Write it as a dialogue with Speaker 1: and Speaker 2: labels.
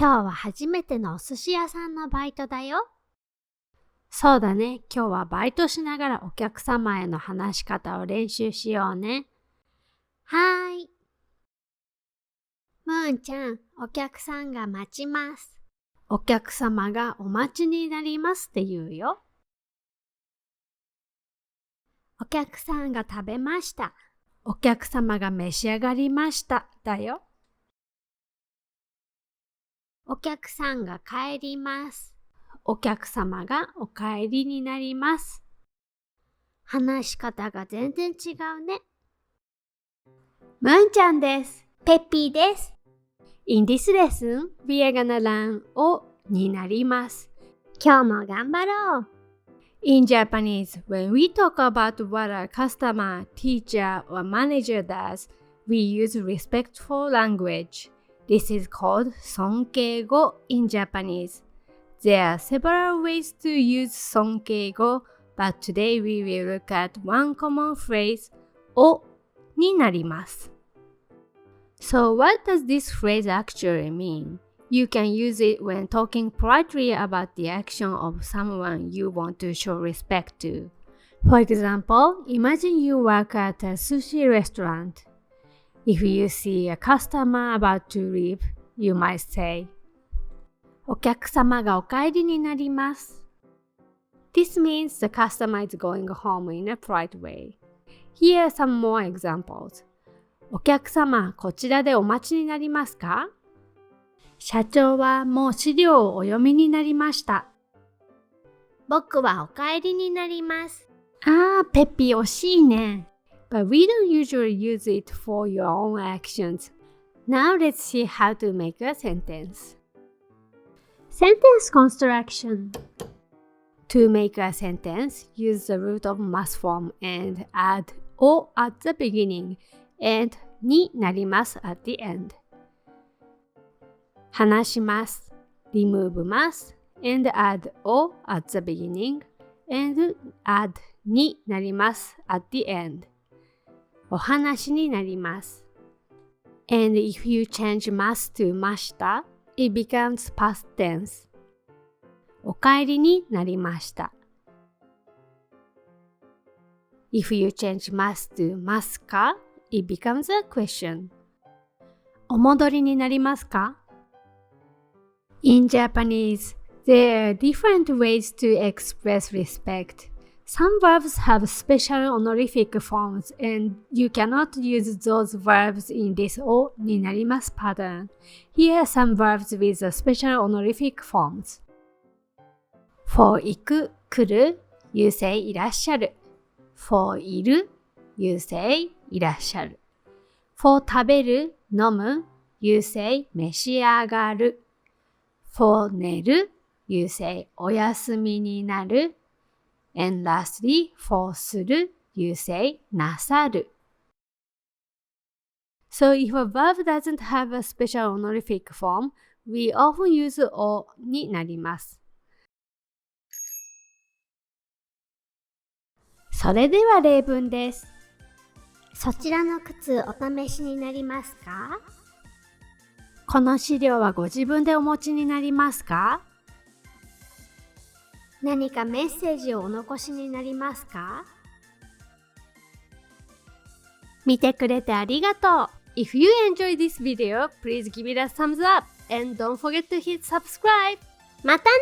Speaker 1: 今日は初めてのお寿司屋さんのバイトだよ。そうだね。今日はバイトしながらお客様への話し方を練習しようね。はーい。ムーンちゃん、お客さんが待ちます。お客様がお待ちになりますって言うよ。お客さんが食べました。お客様が召し上がりましただよ。お客さんが帰ります。お客様がお帰りになります。話し方が全然違うね。ムーンちゃんです。
Speaker 2: ペッピーです。
Speaker 1: In this lesson, we are gonna learn おになります。
Speaker 2: 今日も頑張ろう。
Speaker 1: In Japanese, when we talk about what a customer, teacher, or manager does, we use respectful language. This is called 尊敬語 in Japanese. There are several ways to use 尊敬語, but today we will look at one common phrase, おになります。So what does this phrase actually mean? You can use it when talking politely about the action of someone you want to show respect to. For example, imagine you work at a sushi restaurant. If you see a customer about to leave, you might say, お客様がお帰りになります。This means the customer is going home in a polite way. Here are some more examples. お客様、こちらでお待ちになりますか？社長はもう資料をお読みになりました。
Speaker 2: 僕はお帰りになります。
Speaker 1: ペッピー惜しいね。But we don't usually use it for your own actions. Now let's see how to make a sentence. Sentence construction. To make a sentence, use the root of must form and add を at the beginning and になります at the end. 話します remove ます and add を at the beginning and add になります at the end. お話になります and if you change ます to ました it becomes past tense. お帰りになりました if you change ます to ますか it becomes a question. お戻りになりますかIn Japanese, there are different ways to express respect. Some verbs have special honorific forms, and you cannot use those verbs in this おになります pattern. Here are some verbs with special honorific forms. For 行く、来る、you say いらっしゃる。For いる、you say いらっしゃる。For 食べる、飲む、you say 召し上がる。For 寝る you say お休みになる and lastly for する you say なさる So if a verb doesn't have a special honorific form, we often use おになりますそれでは例文です
Speaker 2: そちらの靴お試しになりますか？
Speaker 1: この資料はご自分でお持ちになりますか？
Speaker 2: 何かメッセージをお残しになりますか？
Speaker 1: 見てくれてありがとう。If you enjoyed this video, please give it a thumbs up and don't forget to hit subscribe.
Speaker 2: またね